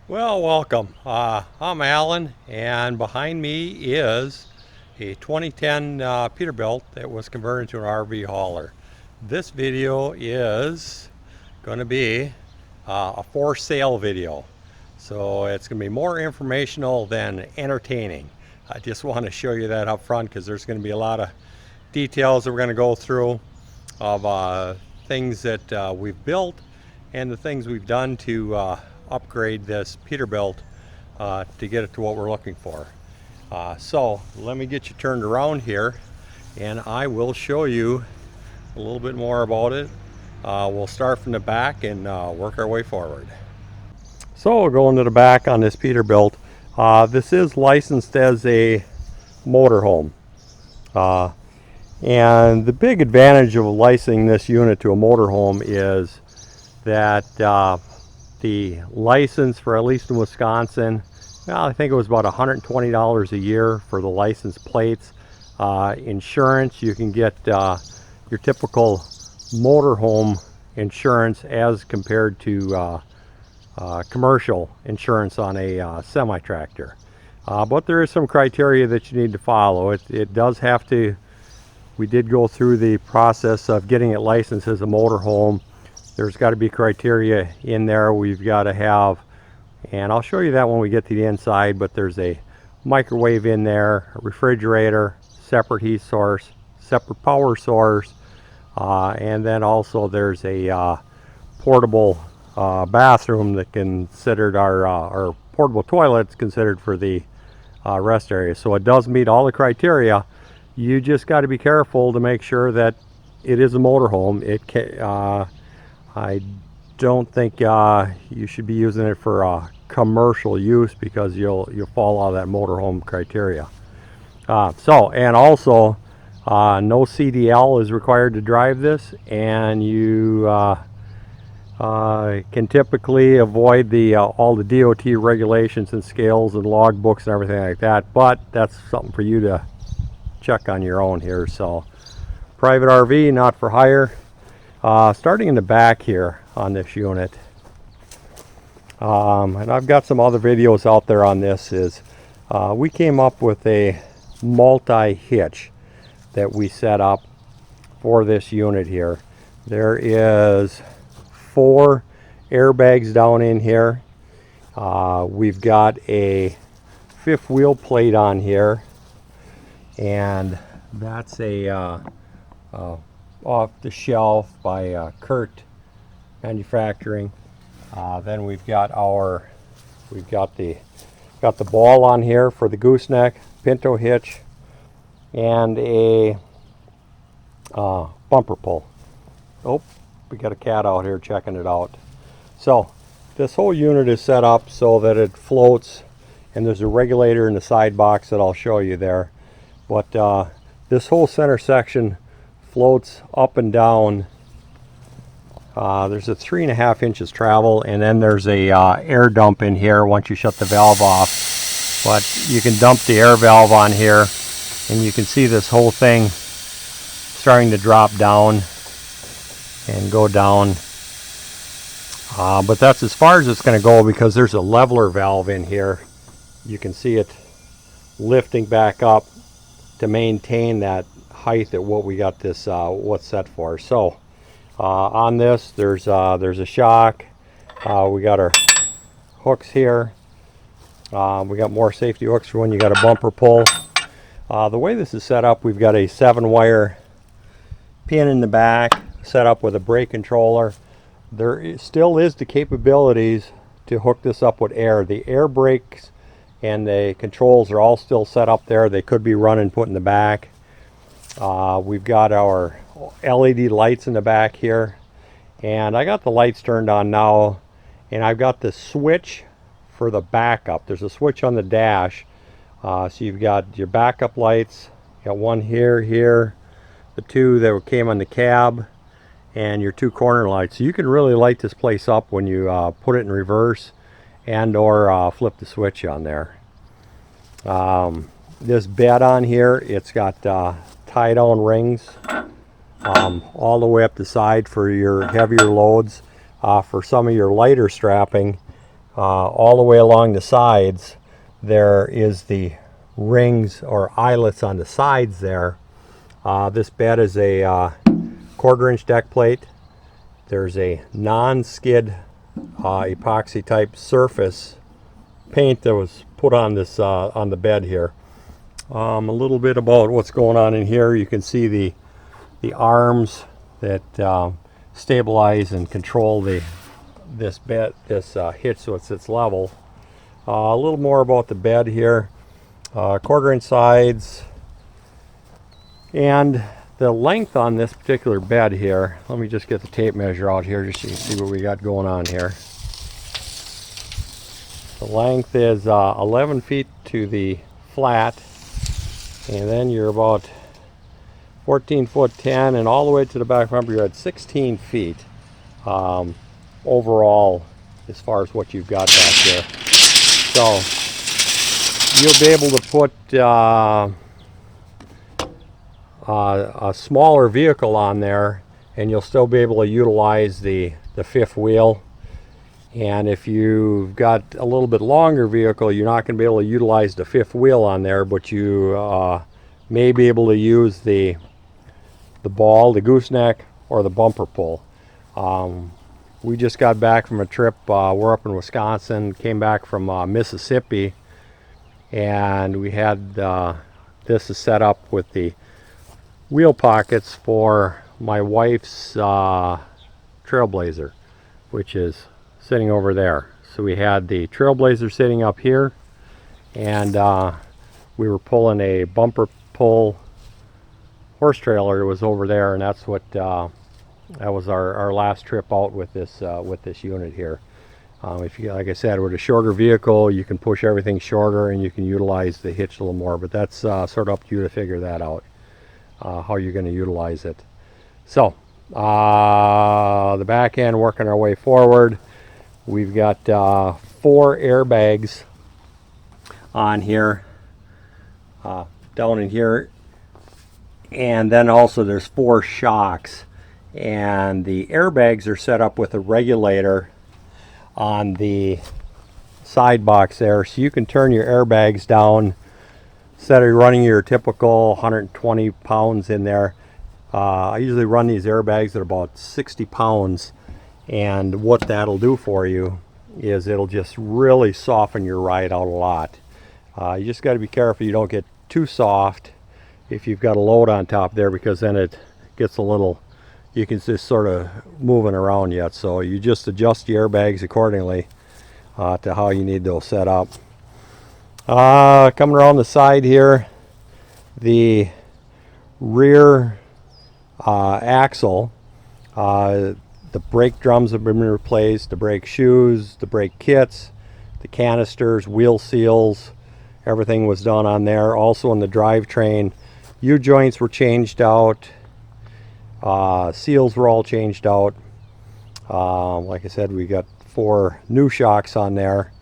Well, welcome. I'm Alan, and behind me is a 2010 Peterbilt that was converted to an RV hauler. This video is going to be a for sale video, so it's going to be more informational than entertaining. I just want to show you that up front because there's going to be a lot of details that we're going to go through of things that we've built and the things we've done to upgrade this Peterbilt to get it to what we're looking for. So let me get you turned around here and I will show you a little bit more about it. We'll start from the back and work our way forward. So we'll go into the back on this Peterbilt. This is licensed as a motorhome. And the big advantage of licensing this unit to a motorhome is that the license for, at least in Wisconsin, well, I think it was about $120 a year for the license plates. Insurance, you can get your typical motorhome insurance as compared to commercial insurance on a semi-tractor. But there is some criteria that you need to follow. It does have to, we did go through the process of getting it licensed as a motorhome. There's got to be criteria in there. We've got to have, and I'll show you that when we get to the inside, but there's a microwave in there, a refrigerator, separate heat source, separate power source, and then also there's a portable bathroom that considered our portable toilets considered for the rest area. So it does meet all the criteria. You just got to be careful to make sure that it is a motorhome. I don't think you should be using it for commercial use because you'll fall out of that motorhome criteria. And also no CDL is required to drive this, and you can typically avoid the all the DOT regulations and scales and log books and everything like that, but that's something for you to check on your own here. So private RV, not for hire. Starting in the back here on this unit, and I've got some other videos out there on this, is we came up with a multi-hitch that we set up for this unit here. There is 4 airbags down in here. We've got a 5th wheel plate on here, and that's a off the shelf by Kurt Manufacturing. Then we've got the ball on here for the gooseneck, pinto hitch, and a bumper pull. Oh, we got a cat out here checking it out. So this whole unit is set up so that it floats, and there's a regulator in the side box that I'll show you there. But this whole center section floats up and down. There's a 3.5 inches travel, and then there's a air dump in here once you shut the valve off. But you can dump the air valve on here, and you can see this whole thing starting to drop down and go down. But that's as far as it's going to go because there's a leveler valve in here. You can see it lifting back up to maintain that height at what we got this what's set for. So on this there's a shock. We got our hooks here. We got more safety hooks for when you got a bumper pull. The way this is set up, we've got a 7-wire pin in the back set up with a brake controller. Still is the capabilities to hook this up with air. The air brakes and the controls are all still set up there. They could be run and put in the back. We've got our LED lights in the back here, and I got the lights turned on now, and I've got the switch for the backup. There's a switch on the dash, so you've got your backup lights. You got one here, the 2 that came on the cab, and your 2 corner lights. So you can really light this place up when you put it in reverse and or flip the switch on there. This bed on here, it's got tie down rings all the way up the side for your heavier loads. For some of your lighter strapping, all the way along the sides there is the rings or eyelets on the sides there. This bed is a 1/4 inch deck plate. There's a non-skid epoxy type surface paint that was put on this on the bed here. A little bit about what's going on in here. You can see the arms that stabilize and control this hitch so it sits level. A little more about the bed here. 1/4 inch sides, and the length on this particular bed here, let me just get the tape measure out here just so you can see what we got going on here. The length is 11 feet to the flat, and then you're about 14 foot 10, and all the way to the back bumper you're at 16 feet overall as far as what you've got back there. So you'll be able to put a smaller vehicle on there, and you'll still be able to utilize the fifth wheel. And if you've got a little bit longer vehicle, you're not going to be able to utilize the fifth wheel on there, but you may be able to use the ball, the gooseneck, or the bumper pull. We just got back from a trip. We're up in Wisconsin, came back from Mississippi, and we had this is set up with the wheel pockets for my wife's Trailblazer, which is sitting over there. So we had the Trailblazer sitting up here, and we were pulling a bumper pull horse trailer. It was over there, and that's what that was our last trip out with this unit here. If you, like I said, with a shorter vehicle, you can push everything shorter and you can utilize the hitch a little more, but that's sort of up to you to figure that out, how you're going to utilize it. So the back end, working our way forward, we've got 4 airbags on here, down in here, and then also there's 4 shocks, and the airbags are set up with a regulator on the side box there, so you can turn your airbags down. Instead of running your typical 120 pounds in there, I usually run these airbags at about 60 pounds, and what that'll do for you is it'll just really soften your ride out a lot. You just got to be careful you don't get too soft if you've got a load on top there, because then it gets a little, you can just sort of moving around yet. So you just adjust your airbags accordingly to how you need those set up. Coming around the side here, the rear axle, the brake drums have been replaced, the brake shoes, the brake kits, the canisters, wheel seals, everything was done on there. Also in the drivetrain, U-joints were changed out, seals were all changed out. Like I said, we got 4 new shocks on there,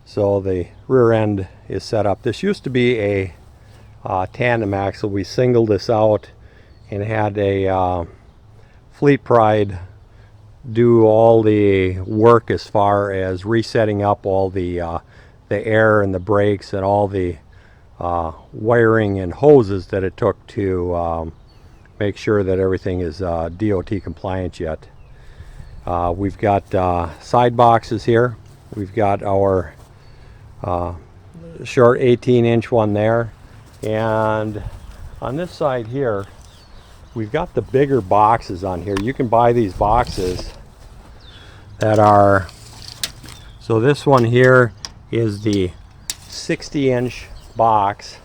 so the rear end is set up. This used to be a tandem axle. We singled this out and had a Fleet Pride do all the work as far as resetting up all the air and the brakes and all the wiring and hoses that it took to make sure that everything is DOT compliant yet. We've got side boxes here. We've got our short 18-inch one there, and on this side here we've got the bigger boxes on here. You can buy these boxes that are, so this one here is the 60-inch box.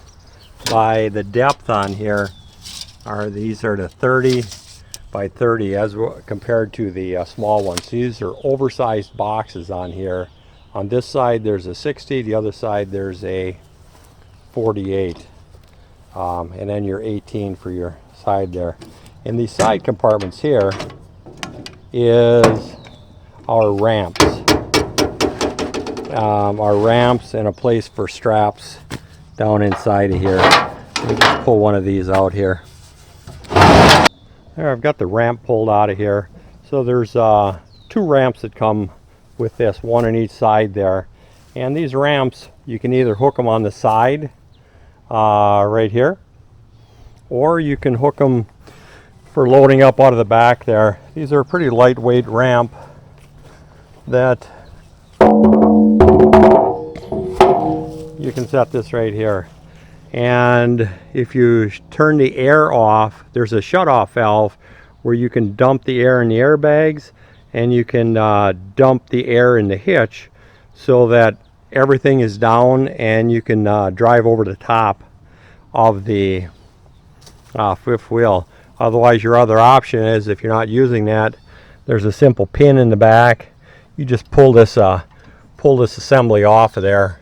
By the depth on here, these are the 30 by 30 as compared to the small ones. So these are oversized boxes on here. On this side there's a 60, the other side there's a 48, and then your 18 for your side there. In these side compartments here is our ramps. Our ramps and a place for straps down inside of here. Let me just pull one of these out here. There, I've got the ramp pulled out of here. So there's 2 ramps that come with this, one on each side there. And these ramps, you can either hook them on the side right here, or you can hook them for loading up out of the back there. These are a pretty lightweight ramp that you can set this right here. And if you turn the air off, there's a shut-off valve where you can dump the air in the airbags, and you can dump the air in the hitch so that everything is down and you can drive over the top of the fifth wheel. Otherwise, your other option is, if you're not using that, there's a simple pin in the back. You just pull this assembly off of there.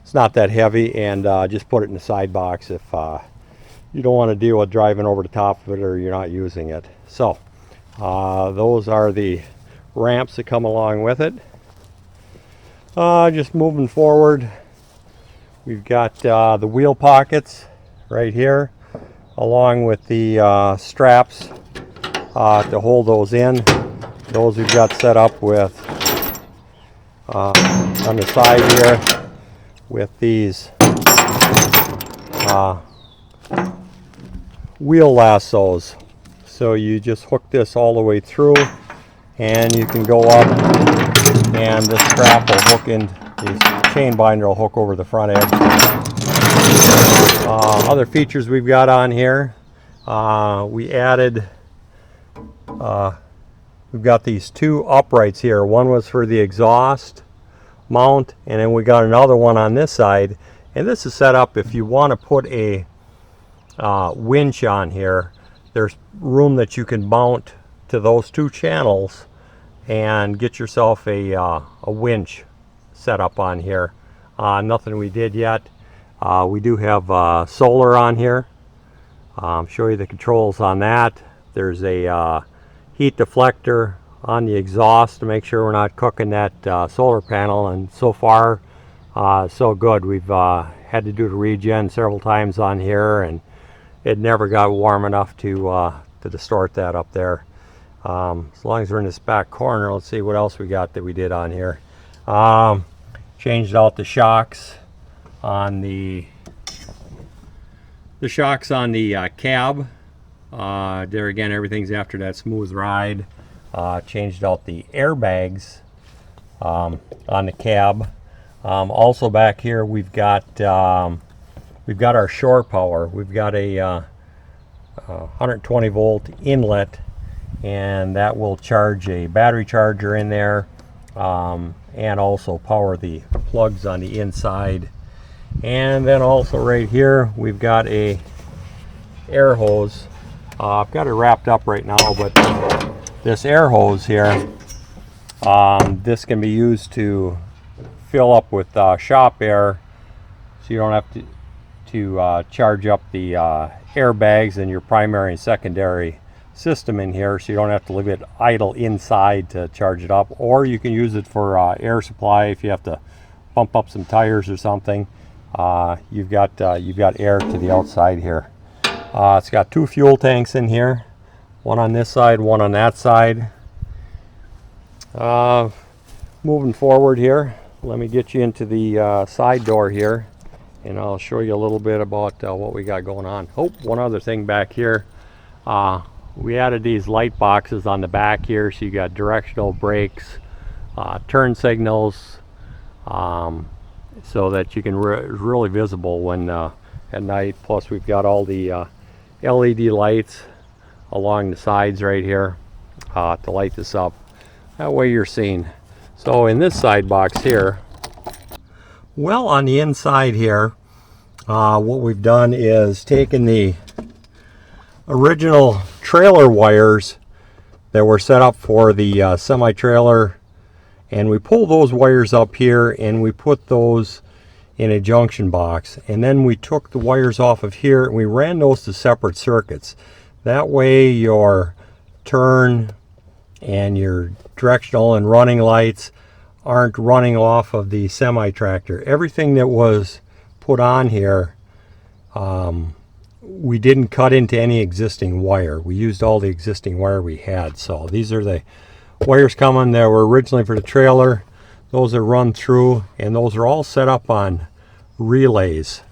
It's not that heavy, and just put it in the side box if you don't want to deal with driving over the top of it or you're not using it. So those are the ramps that come along with it. Just moving forward, we've got the wheel pockets right here, along with the straps to hold those in. Those we've got set up with on the side here with these wheel lassos. So you just hook this all the way through, and you can go up, and this strap will hook in, the chain binder will hook over the front edge. Other features we've got on here, we added, we've got these two uprights here. One was for the exhaust mount, and then we got another one on this side, and this is set up if you want to put a winch on here. There's room that you can mount to those two channels and get yourself a winch set up on here. Nothing we did yet. We do have solar on here. Show you the controls on that. There's a heat deflector on the exhaust to make sure we're not cooking that solar panel, and so far so good. We've had to do the regen several times on here, and it never got warm enough to distort that up there. As long as we're in this back corner, let's see what else we got that we did on here. Changed out the shocks on the cab. There again, everything's after that smooth ride. Changed out the airbags on the cab. Also back here we've got our shore power. We've got a 120 volt inlet, and that will charge a battery charger in there, and also power the plugs on the inside. And then also right here we've got a air hose. I've got it wrapped up right now, but this air hose here, this can be used to fill up with shop air, so you don't have to charge up the airbags and your primary and secondary system in here, so you don't have to leave it idle inside to charge it up. Or you can use it for air supply if you have to pump up some tires or something. You've got air to the outside here. It's got two fuel tanks in here, one on this side, one on that side. Moving forward here, let me get you into the side door here, and I'll show you a little bit about what we got going on. Oh, one other thing back here. We added these light boxes on the back here, so you got directional brakes, turn signals, so that you can really visible when at night. Plus we've got all the LED lights along the sides right here to light this up. That way you're seen. So in this side box here, well, on the inside here, what we've done is taken the original trailer wires that were set up for the semi-trailer, and we pull those wires up here and we put those in a junction box, and then we took the wires off of here and we ran those to separate circuits. That way your turn and your directional and running lights aren't running off of the semi-tractor. Everything that was put on here, we didn't cut into any existing wire. We used all the existing wire we had. So these are the wires coming that were originally for the trailer. those are run through, and those are all set up on relays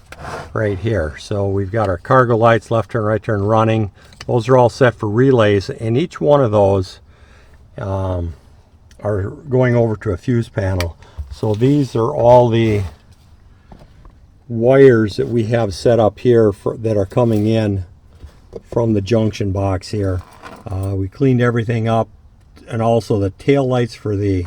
right here. So we've got our cargo lights, left turn, right turn running. Those are all set for relays, and each one of those are going over to a fuse panel. So these are all the wires that we have set up here that are coming in from the junction box here. We cleaned everything up, and also the tail lights for the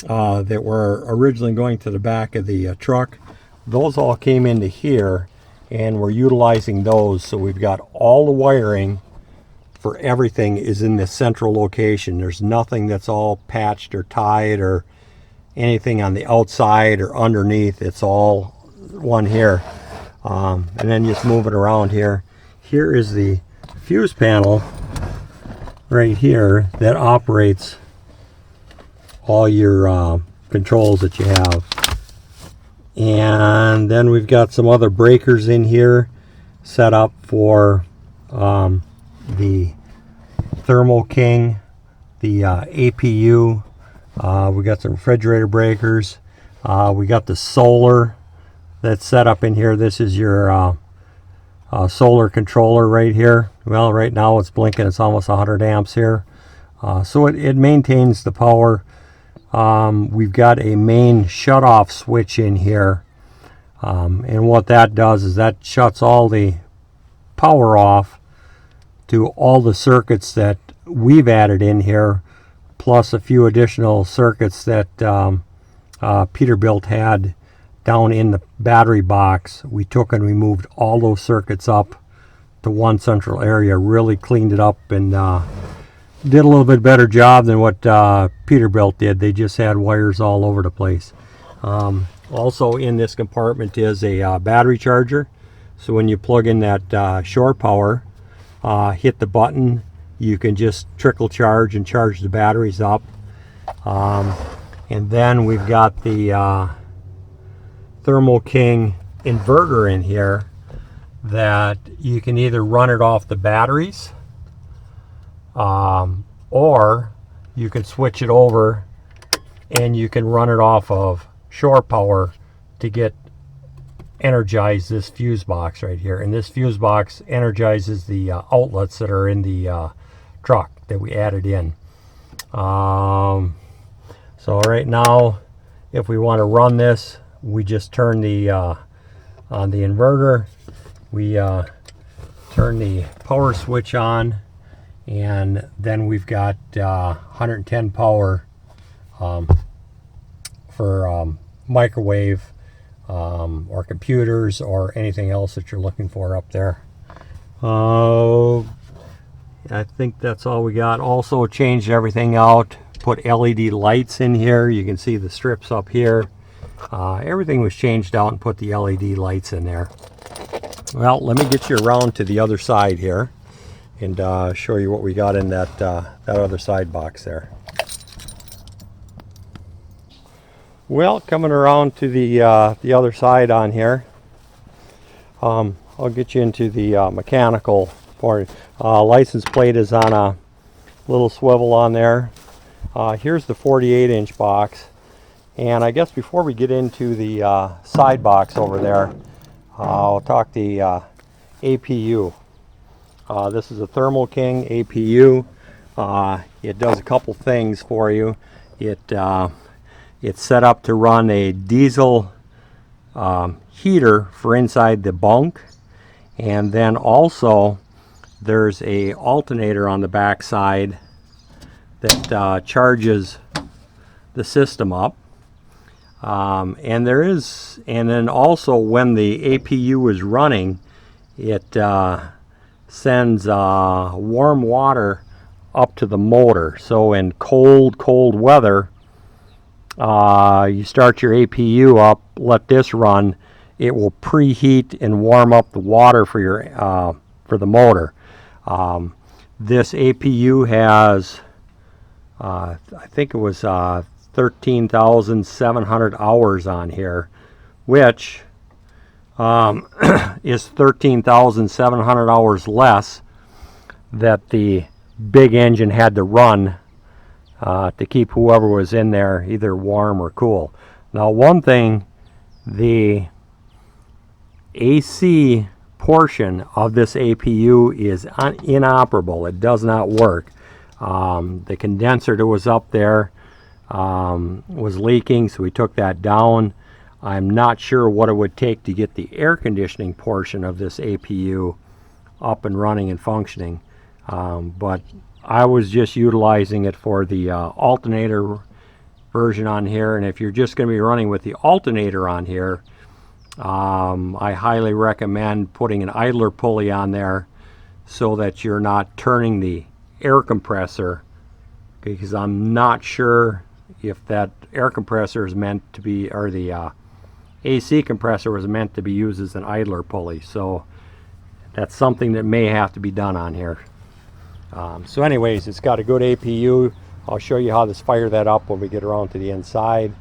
that were originally going to the back of the truck. Those all came into here, and we're utilizing those. So we've got all the wiring for everything is in this central location. There's nothing that's all patched or tied or anything on the outside or underneath. It's all one here. And then just move it around here. Here is the fuse panel right here that operates all your controls that you have. And then we've got some other breakers in here set up for the Thermo King, the APU. We got some refrigerator breakers. We got the solar that's set up in here. This is your solar controller right here. Well, right now it's blinking. It's almost 100 amps here. So it maintains the power. We've got a main shut-off switch in here. And what that does is that shuts all the power off to all the circuits that we've added in here, plus a few additional circuits that Peterbilt had down in the battery box. We took and we moved all those circuits up to one central area, really cleaned it up, and did a little bit better job than what Peterbilt did. They just had wires all over the place. Also in this compartment is a battery charger. So when you plug in that shore power, hit the button, you can just trickle charge and charge the batteries up. And then we've got the Thermo King inverter in here that you can either run it off the batteries, or you can switch it over and you can run it off of shore power to get energize this fuse box right here. And this fuse box energizes the outlets that are in the truck that we added in. So right now, if we want to run this, we just turn the on the inverter, we turn the power switch on, and then we've got 110 power for microwave or computers or anything else that you're looking for up there. I think that's all we got. Also changed everything out, put LED lights in here. You can see the strips up here. Everything was changed out and put the LED lights in there. Well, let me get you around to the other side here and show you what we got in that other side box there. Well, coming around to the other side on here, I'll get you into the mechanical part. License plate is on a little swivel on there. Here's the 48-inch box, and I guess before we get into the side box over there, I'll talk the APU. This is a Thermo King APU. It does a couple things for you. It's set up to run a diesel heater for inside the bunk, and then also there's a alternator on the back side that charges the system up. And then also when the APU is running, it sends warm water up to the motor. So in cold weather, you start your APU up, let this run, it will preheat and warm up the water for your for the motor. This APU has I think it was 13,700 hours on here, which is 13,700 hours less that the big engine had to run to keep whoever was in there either warm or cool. Now, one thing, the AC portion of this APU is inoperable. It does not work. The condenser that was up there was leaking, so we took that down. I'm not sure what it would take to get the air conditioning portion of this APU up and running and functioning, but I was just utilizing it for the alternator version on here. And if you're just going to be running with the alternator on here, I highly recommend putting an idler pulley on there so that you're not turning the air compressor, because I'm not sure if that air compressor is meant to be, or the AC compressor was meant to be used as an idler pulley. So that's something that may have to be done on here. So anyways, it's got a good APU. I'll show you how to fire that up when we get around to the inside.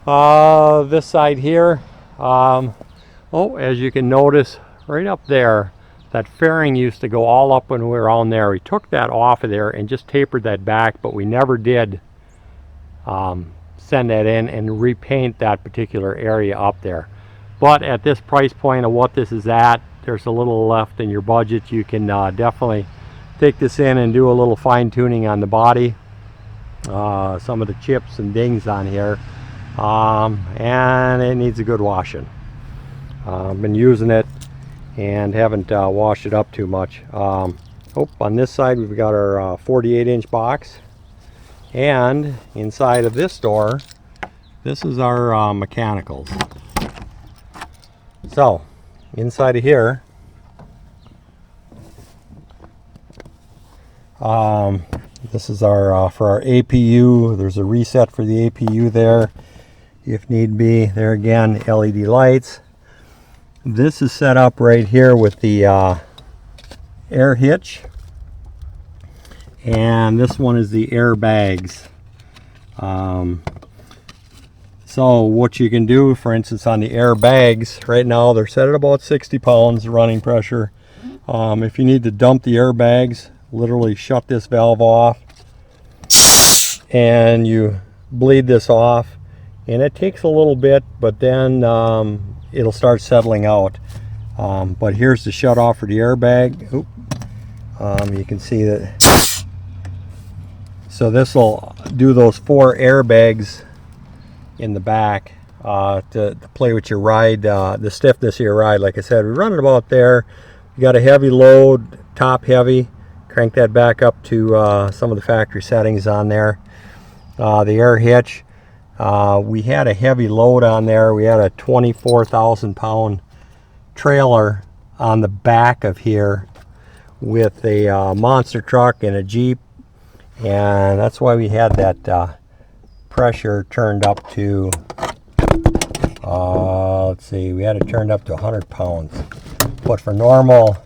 This side here, as you can notice right up there, that fairing used to go all up when we were on there. We took that off of there and just tapered that back, but we never did send that in and repaint that particular area up there. But at this price point of what this is at, there's a little left in your budget. You can definitely take this in and do a little fine tuning on the body, some of the chips and dings on here, and it needs a good washing. I've been using it and haven't washed it up too much. On this side we've got our 48-inch box, and inside of this door, this is our mechanicals. So inside of here, this is our for our APU. There's a reset for the APU there if need be. There again, LED lights. This is set up right here with the air hitch, and this one is the air bags. So what you can do, for instance, on the air bags, right now they're set at about 60 pounds running pressure. If you need to dump the air bags, literally shut this valve off and you bleed this off, and it takes a little bit, but then it'll start settling out. But here's the shut off for the airbag. You can see that. So this will do those 4 airbags in the back to play with your ride, the stiffness of your ride. Like I said, we run it about there. You got a heavy load, top heavy. Crank that back up to some of the factory settings on there. The air hitch, we had a heavy load on there. We had a 24,000 pound trailer on the back of here with a monster truck and a Jeep, and that's why we had that pressure turned up to let's see, we had it turned up to 100 pounds. But for normal,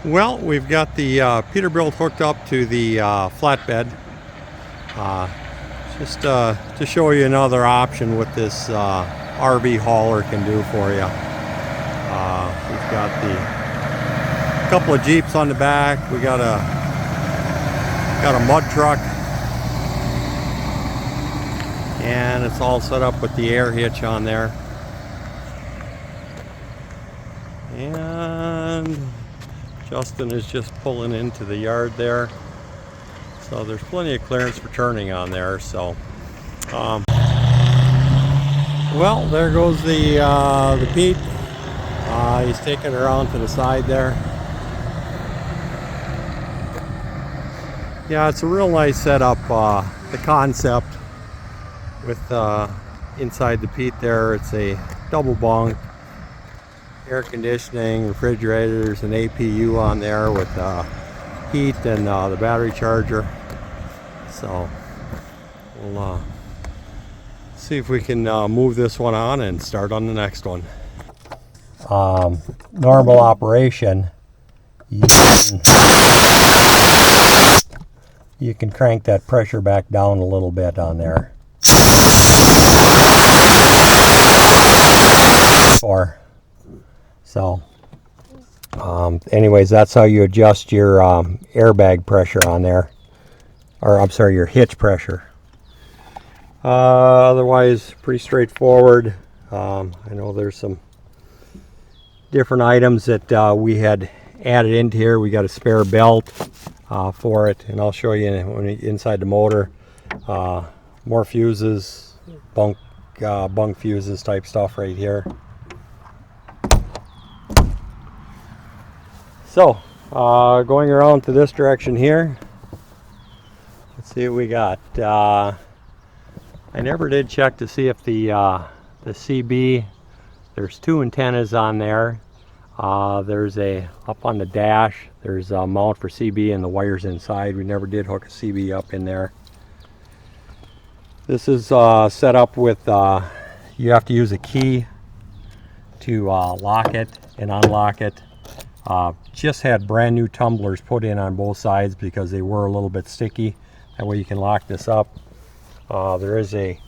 well, we've got the Peterbilt hooked up to the flatbed. Just to show you another option what this RV hauler can do for you. We've got the couple of Jeeps on the back. We got a mud truck, and it's all set up with the air hitch on there. And Justin is just pulling into the yard there, so there's plenty of clearance for turning on there. So well, there goes the Pete. He's taking her around to the side there. Yeah, it's a real nice setup. The concept with inside the Pete there, it's a double bunk, air conditioning, refrigerators, and APU on there with heat and the battery charger. So we'll see if we can move this one on and start on the next one. Normal operation, you can crank that pressure back down a little bit on there. So anyways, that's how you adjust your airbag pressure on there. or I'm sorry, your hitch pressure. Otherwise, pretty straightforward. I know there's some different items that we had added into here. We got a spare belt for it, and I'll show you inside the motor. More fuses, bunk fuses type stuff right here. So going around to this direction here, let's see what we got. I never did check to see if the CB, there's two antennas on there. There's up on the dash, there's a mount for CB and the wires inside. We never did hook a CB up in there. This is set up with, you have to use a key to lock it and unlock it. Just had brand new tumblers put in on both sides because they were a little bit sticky. That way you can lock this up. There is a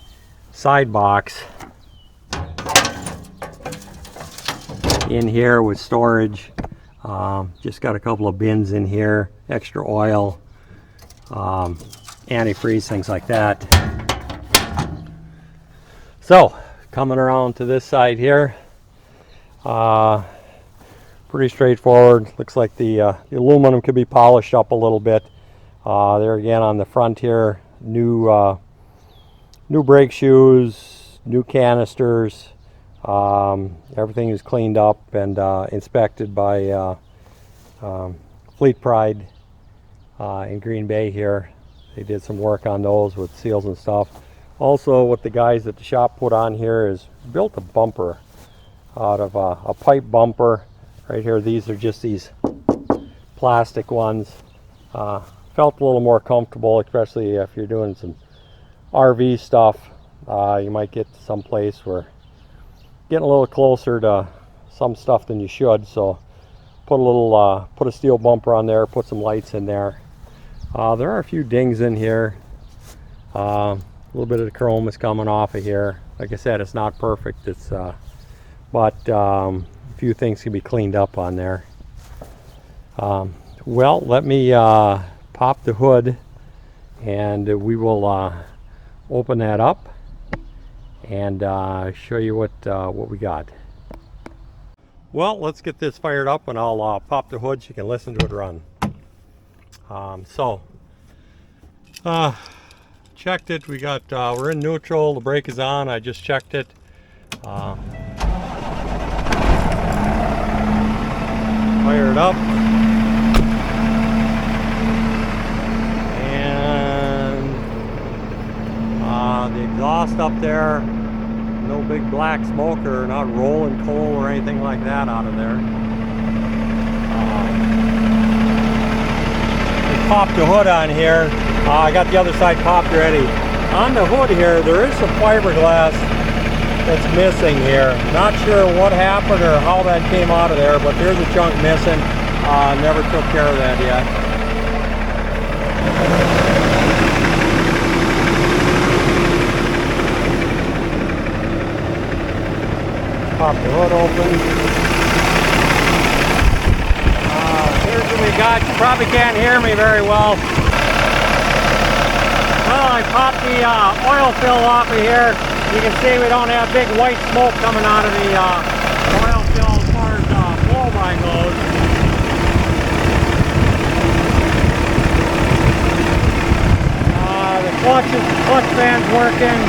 side box in here with storage. Just got a couple of bins in here, extra oil, antifreeze, things like that. So coming around to this side here, pretty straightforward. Looks like the aluminum could be polished up a little bit. There again on the front here, new brake shoes, new canisters. Everything is cleaned up and inspected by Fleet Pride in Green Bay here. They did some work on those with seals and stuff. Also, what the guys at the shop put on here is built a bumper out of a pipe bumper. Right here, these are just these plastic ones. Felt a little more comfortable, especially if you're doing some RV stuff. You might get to some place where getting a little closer to some stuff than you should, so put a steel bumper on there, put some lights in there. There are a few dings in here. A little bit of the chrome is coming off of here. Like I said, it's not perfect. It's but a few things can be cleaned up on there. Well, let me pop the hood, and we will open that up and show you what we got. Well, let's get this fired up, and I'll pop the hood so you can listen to it run. Checked it. We got we're in neutral. The brake is on. I just checked it. Fire it up, and the exhaust up there. No big black smoke or not rolling coal or anything like that out of there. Pop the hood on here. I got the other side popped already. On the hood here, there is some fiberglass that's missing here. Not sure what happened or how that came out of there, but there's a chunk missing. Never took care of that yet. Pop the hood open. Here's what we got. You probably can't hear me very well. Well, I popped the oil fill off of here. You can see we don't have big white smoke coming out of the oil fill as far as flow line goes. The clutch fan's working.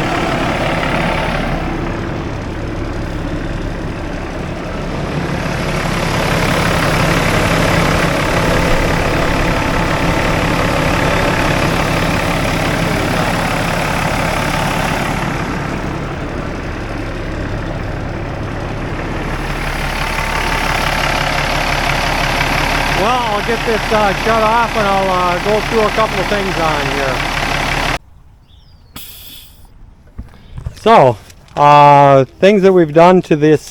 Well, I'll get this shut off, and I'll go through a couple of things on here. So, things that we've done to this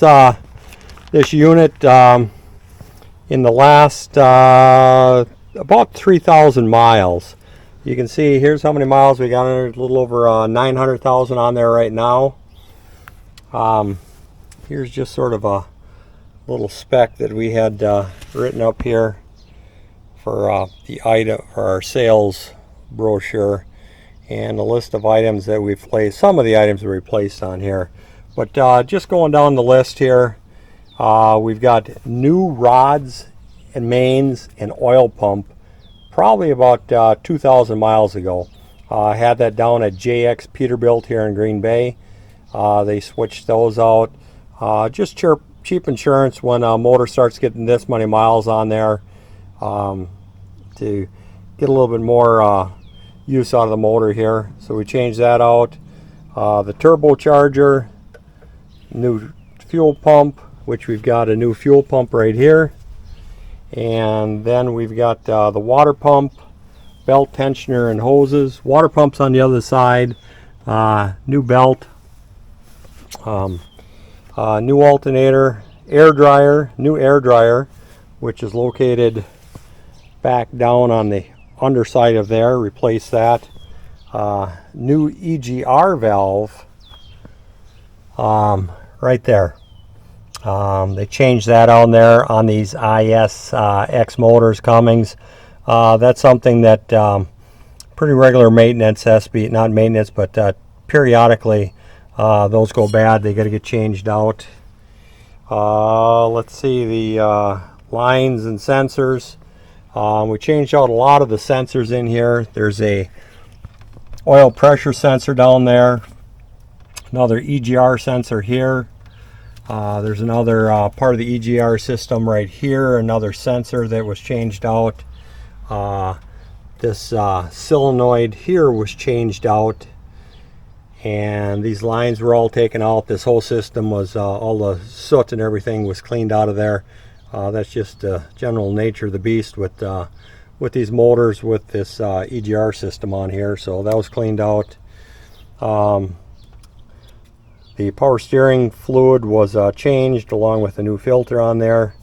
this unit in the last about 3,000 miles. You can see here's how many miles we got on it. A little over 900,000 on there right now. Here's just sort of a little spec that we had written up here for the item, for our sales brochure and a list of items that we've placed, some of the items we placed on here. But just going down the list here, we've got new rods and mains and oil pump, probably about 2,000 miles ago. I had that down at JX Peterbilt here in Green Bay. They switched those out. Just cheap insurance when a motor starts getting this many miles on there, to get a little bit more use out of the motor here. So we changed that out. The turbocharger, new fuel pump, which we've got a new fuel pump right here. And then we've got the water pump, belt tensioner and hoses. Water pump's on the other side. New belt, new alternator, air dryer, new air dryer, which is located back down on the underside of there. Replace that. New EGR valve right there. They changed that on there on these X motors, Cummins. That's something that pretty regular maintenance has to be, not maintenance, but periodically those go bad. They got to get changed out. Let's see, the lines and sensors. We changed out a lot of the sensors in here. There's a oil pressure sensor down there, another EGR sensor here. There's another part of the EGR system right here, another sensor that was changed out. This solenoid here was changed out, and these lines were all taken out. This whole system was, all the soot and everything was cleaned out of there. That's just the general nature of the beast with these motors with this EGR system on here. So that was cleaned out. The power steering fluid was changed along with a new filter on there.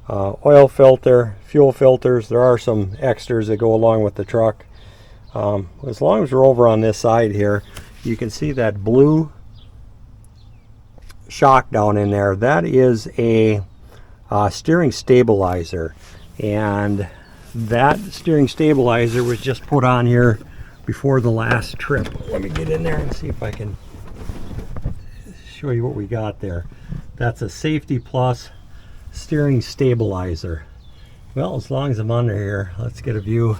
Oil filter, fuel filters. There are some extras that go along with the truck. As long as we're over on this side here, you can see that blue shock down in there. That is a steering stabilizer, and that steering stabilizer was just put on here before the last trip. Let me get in there and see if I can show you what we got there. That's a Safety Plus steering stabilizer. Well, as long as I'm under here, let's get a view.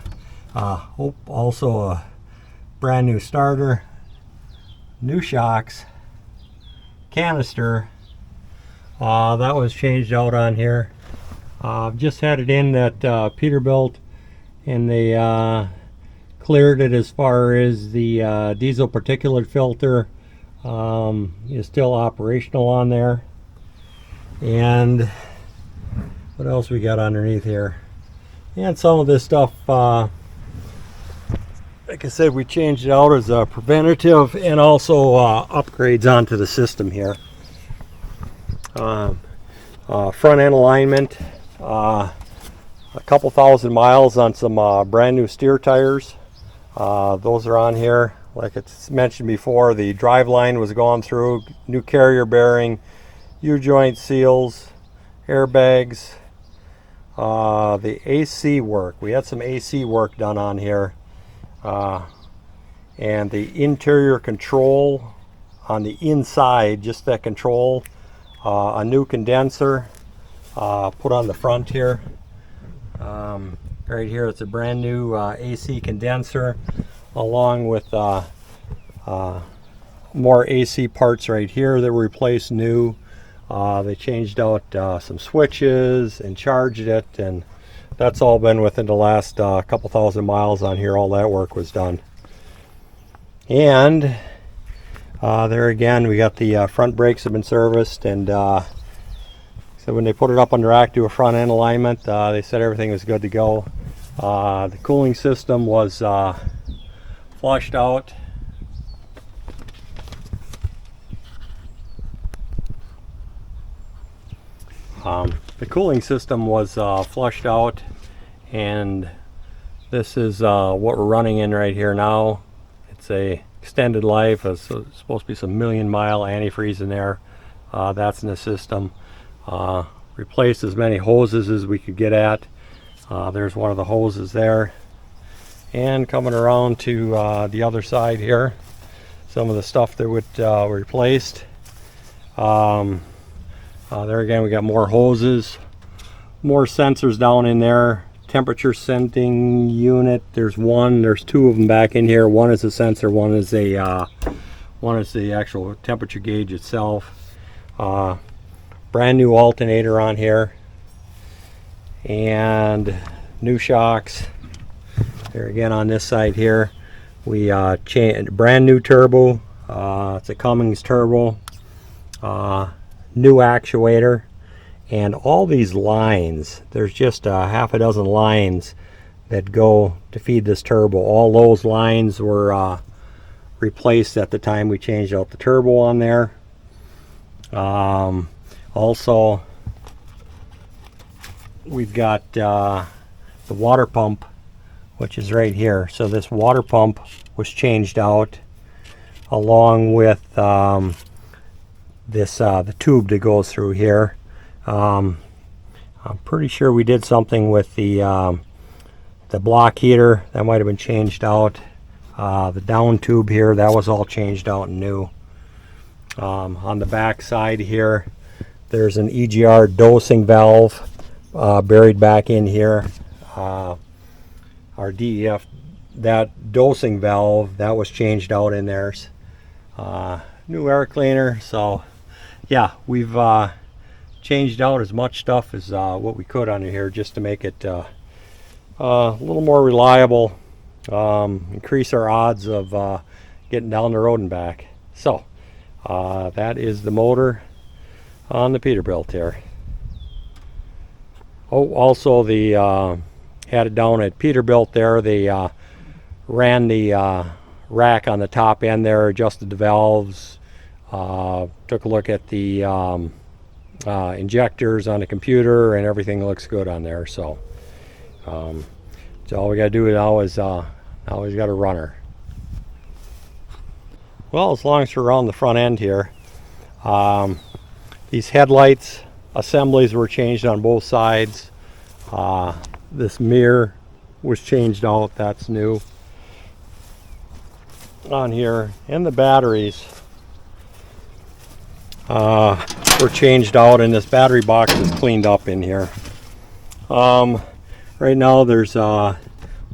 Also a brand new starter, new shocks, canister. That was changed out on here. Just had it in at Peterbilt, and they cleared it as far as the diesel particulate filter is still operational on there. And what else we got underneath here? And some of this stuff, like I said, we changed it out as a preventative and also upgrades onto the system here. Front end alignment, a couple thousand miles on some brand new steer tires. Those are on here. Like it's mentioned before, the drive line was gone through, new carrier bearing, U-joint seals, airbags, the AC work. We had some AC work done on here, and the interior control on the inside, just that control, a new condenser put on the front here. Right here, it's a brand new AC condenser, along with more AC parts right here that were replaced new. They changed out some switches and charged it, and that's all been within the last couple thousand miles on here. All that work was done. And there again, we got the front brakes have been serviced, and so when they put it up under rack to a front end alignment, they said everything was good to go. The cooling system was flushed out. The cooling system was flushed out, and this is what we're running in right here now. It's a extended life. It's supposed to be some million-mile antifreeze in there. That's in the system. Replaced as many hoses as we could get at. There's one of the hoses there. And coming around to the other side here, some of the stuff that would replaced. There again, we got more hoses, more sensors down in there. Temperature sensing unit. There's two of them back in here. One is a sensor, one is the actual temperature gauge itself. Brand new alternator on here, and new shocks. There again on this side here, we changed brand new turbo. It's a Cummins turbo. New actuator. And all these lines, there's just half a dozen lines that go to feed this turbo. All those lines were replaced at the time we changed out the turbo on there. Also, we've got the water pump, which is right here. So this water pump was changed out along with the tube that goes through here. I'm pretty sure we did something with the block heater. That might have been changed out. The down tube here, that was all changed out and new. On the back side here, there's an EGR dosing valve buried back in here. Our DEF, that dosing valve, that was changed out in there. New air cleaner. So yeah, we've changed out as much stuff as what we could under here just to make it a little more reliable, increase our odds of getting down the road and back. So that is the motor on the Peterbilt here. Oh, also the had it down at Peterbilt there, they ran the rack on the top end there, adjusted the valves, took a look at the injectors on the computer, and everything looks good on there. So all we got to do now is now we've got a runner. Well, as long as we're on the front end here, these headlights assemblies were changed on both sides. This mirror was changed out, that's new on here, and the batteries were changed out, and this battery box is cleaned up in here. Right now there's what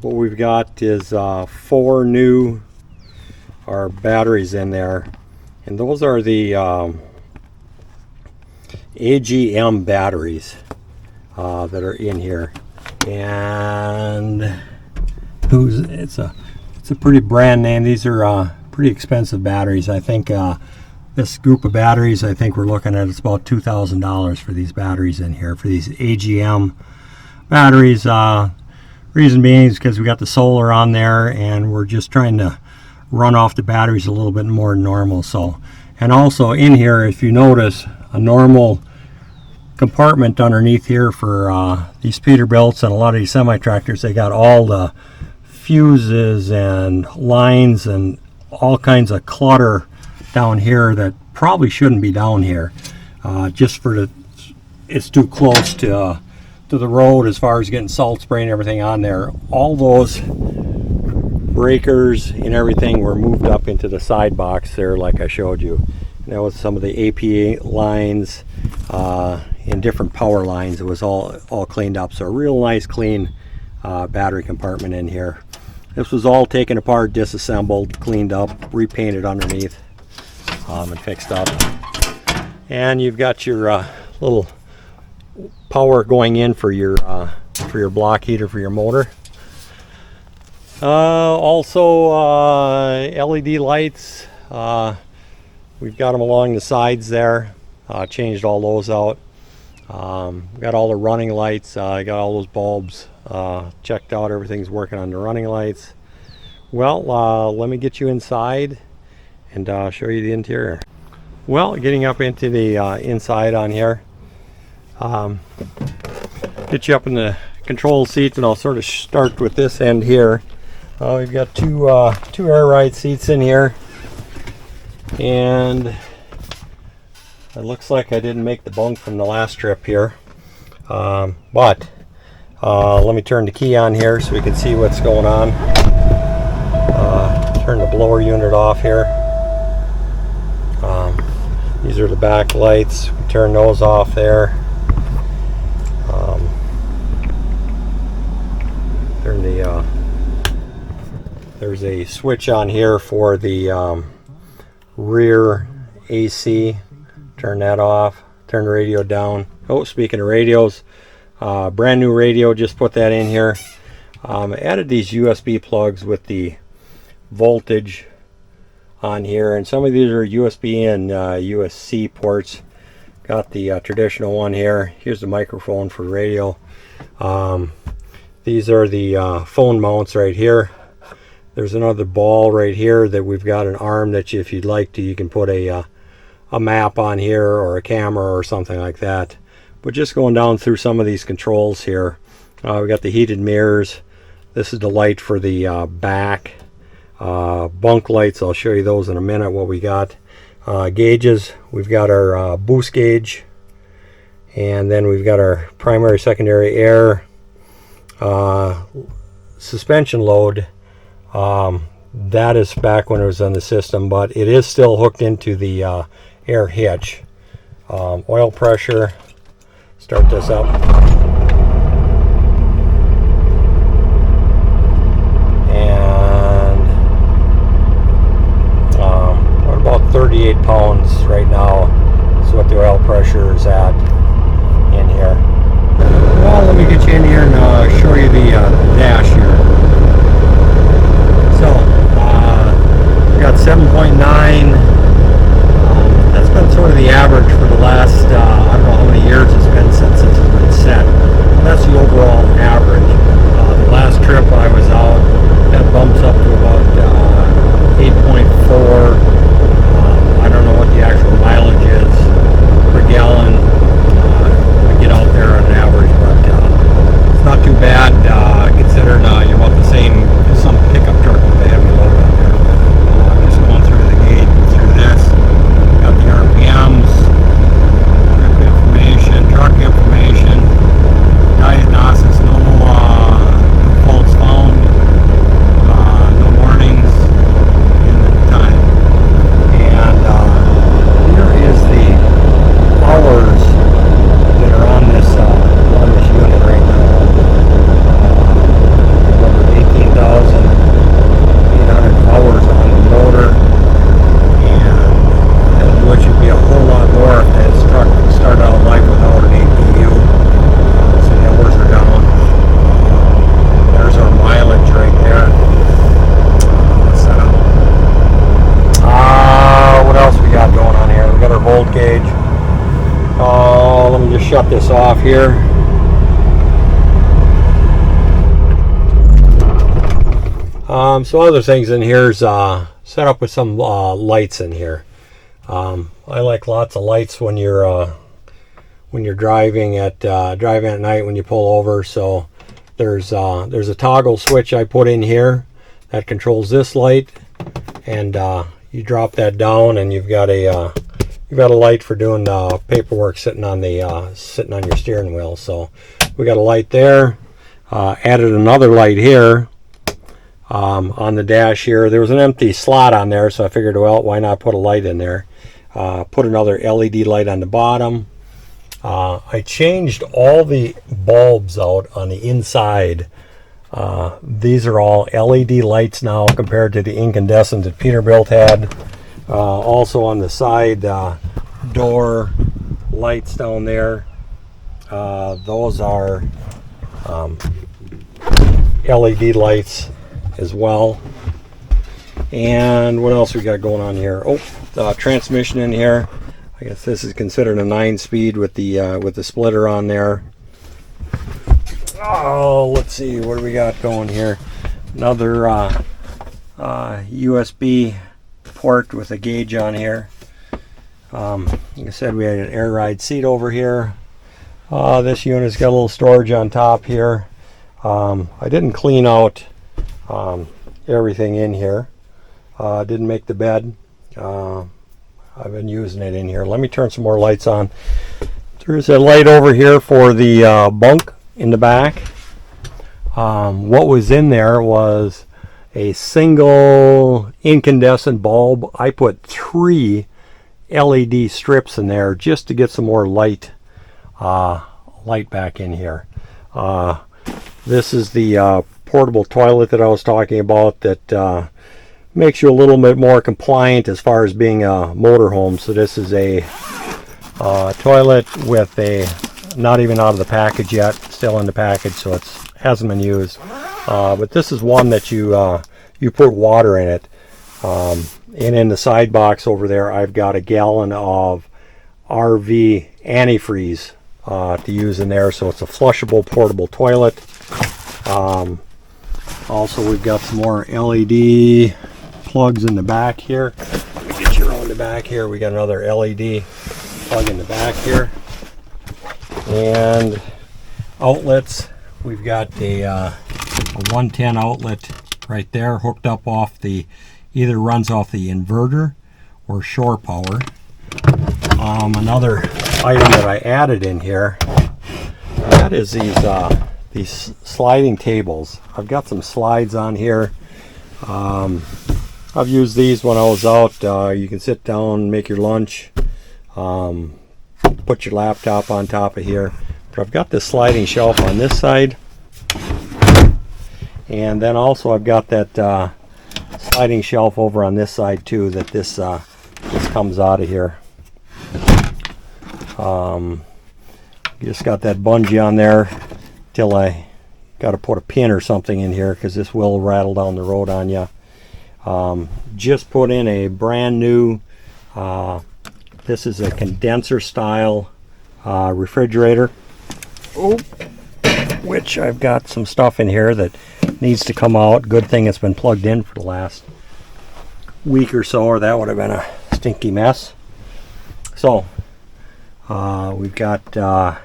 we've got is 4 new batteries in there, and those are the AGM batteries that are in here. And it's a pretty brand name. These are pretty expensive batteries. I think this group of batteries, I think we're looking at, it's about $2,000 for these batteries in here, for these AGM batteries. Reason being is because we got the solar on there, and we're just trying to run off the batteries a little bit more than normal. So, and also in here, if you notice, a normal compartment underneath here for these Peterbilts and a lot of these semi-tractors, they got all the fuses and lines and all kinds of clutter down here that probably shouldn't be down here, just for it's too close to the road as far as getting salt spray and everything on there. All those breakers and everything were moved up into the side box there, like I showed you. And that was some of the APA lines and different power lines. It was all cleaned up. So a real nice clean battery compartment in here. This was all taken apart, disassembled, cleaned up, repainted underneath, and fixed up. And you've got your little power going in for your block heater for your motor. Also LED lights. We've got them along the sides there. Changed all those out. Got all the running lights. I got all those bulbs checked out. Everything's working on the running lights. Well, let me get you inside and show you the interior. Well, getting up into the inside on here. Get you up in the control seat, and I'll sort of start with this end here. We've got two air ride seats in here, and it looks like I didn't make the bunk from the last trip here, but let me turn the key on here so we can see what's going on. Turn the blower unit off here. These are the back lights. We turn those off there. There's a switch on here for the rear AC. Turn that off. Turn the radio down. Oh, speaking of radios, brand new radio, just put that in here. I added these USB plugs with the voltage on here, and some of these are USB and USB-C ports. Got the traditional one here. Here's the microphone for radio. These are the phone mounts right here. There's another ball right here that we've got an arm that if you'd like to, you can put a map on here or a camera or something like that. But just going down through some of these controls here, we got the heated mirrors. This is the light for the back. Bunk lights, I'll show you those in a minute what we got. Gauges, we've got our boost gauge, and then we've got our primary, secondary air, suspension load. That is back when it was on the system, but it is still hooked into the air hitch. Oil pressure, start this up. And we're about 38 pounds right now is what the oil pressure is at in here. Well, let me get you in here and show you the dash here. So, we got 7.9. That's been sort of the average for the last, I don't know how many years it's been since this has been set. That's the overall average. The last trip I was out, that bumps up to about 8.4. I don't know what the actual mileage is per gallon. We get out there on an average, but it's not too bad considering you're about the same as some pickup truck with a heavy load on there. Just going through the gate, through this. Got the RPMs, trip information, truck information, diagnosis, no faults found, no warnings, and the time. And here is the hours that are on this unit right now. 18,800 hours on the motor, and which would be a whole lot more if this truck started out life without an APU. So the hours are down. There's our mileage right there. Set up. What else we got going on here? We got our volt gauge. Let me just shut this off here. So other things in here is set up with some lights in here. I like lots of lights when you're driving at night when you pull over. So there's a toggle switch I put in here that controls this light, and you drop that down, and you've got a light for doing paperwork sitting on your steering wheel. So we got a light there. Added another light here. On the dash here, there was an empty slot on there, so I figured, well, why not put a light in there? Put another LED light on the bottom. I changed all the bulbs out on the inside. These are all LED lights now compared to the incandescent that Peterbilt had. Also on the side door lights down there, those are LED lights as well. And what else we got going on here? Oh, the transmission in here. I guess this is considered a 9-speed with the splitter on there. Oh, let's see, what do we got going here? Another USB port with a gauge on here. Like I said, we had an air ride seat over here. This unit's got a little storage on top here. I didn't clean out everything in here. Didn't make the bed. I've been using it in here. Let me turn some more lights on. There's a light over here for the bunk in the back. What was in there was a single incandescent bulb. I put 3 LED strips in there just to get some more light back in here. This is the portable toilet that I was talking about that makes you a little bit more compliant as far as being a motorhome. So this is a toilet with a, not even out of the package yet, still in the package, so it hasn't been used. But this is one that you put water in it. And in the side box over there, I've got a gallon of RV antifreeze to use in there. So it's a flushable portable toilet. Also, we've got some more LED plugs in the back here. Let me get you around the back here. We got another LED plug in the back here. And outlets, we've got a 110 outlet right there, hooked up off the, either runs off the inverter or shore power. Another item that I added in here, that is these sliding tables. I've got some slides on here. I've used these when I was out. You can sit down, make your lunch, put your laptop on top of here. But I've got this sliding shelf on this side, and then also I've got that sliding shelf over on this side too, that this comes out of here. Just got that bungee on there till I got to put a pin or something in here, because this will rattle down the road on you. Just put in a brand new, this is a condenser style refrigerator, which I've got some stuff in here that needs to come out. Good thing it's been plugged in for the last week or so, or that would have been a stinky mess. So we've got a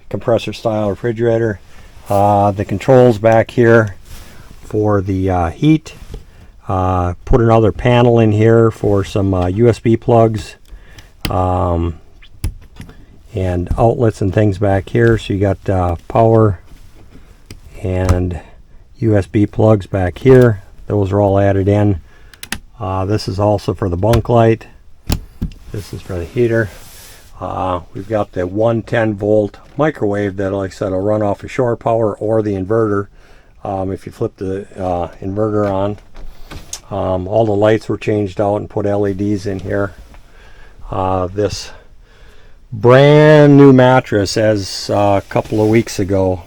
compressor style refrigerator. The controls back here for the heat. Put another panel in here for some USB plugs and outlets and things back here. So you got power and USB plugs back here. Those are all added in. This is also for the bunk light. This is for the heater. We've got the 110 volt microwave that, like I said, will run off of shore power or the inverter. If you flip the inverter on. All the lights were changed out and put LEDs in here. This brand new mattress, as a couple of weeks ago.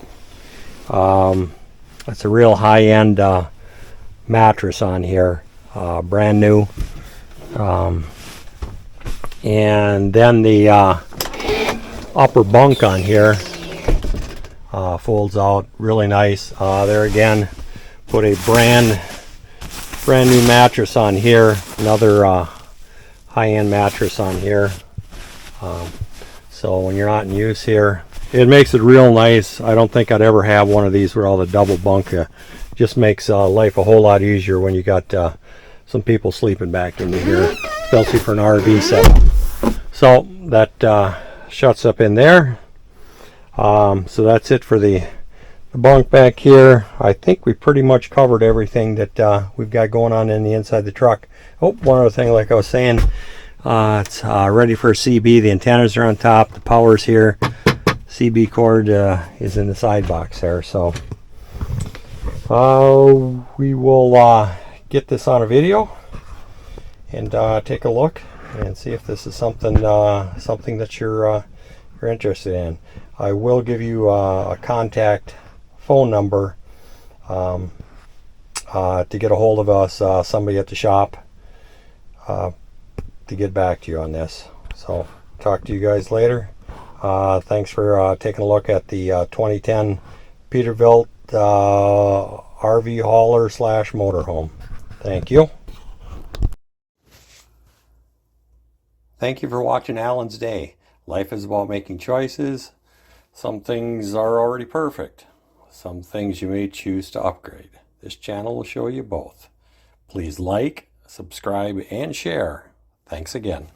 It's a real high-end mattress on here, brand new. And then the upper bunk on here folds out really nice. There again, put a brand new mattress on here, another high-end mattress on here. So when you're not in use here, it makes it real nice. I don't think I'd ever have one of these with all the double bunk. Just makes life a whole lot easier when you got some people sleeping back into here, especially for an RV setup. So that shuts up in there. So that's it for the bunk back here. I think we pretty much covered everything that we've got going on in the inside the truck. Oh, one other thing, like I was saying, it's ready for a CB. The antennas are on top, the power's here, CB cord is in the side box there. So we will get this on a video and take a look and see if this is something that you're interested in. I will give you a contact phone number to get a hold of us, somebody at the shop, to get back to you on this. So talk to you guys later. Thanks for taking a look at the 2010 Peterbilt RV hauler / motorhome. Thank you. Thank you for watching Alan's Day. Life is about making choices. Some things are already perfect. Some things you may choose to upgrade. This channel will show you both. Please like, subscribe, and share. Thanks again.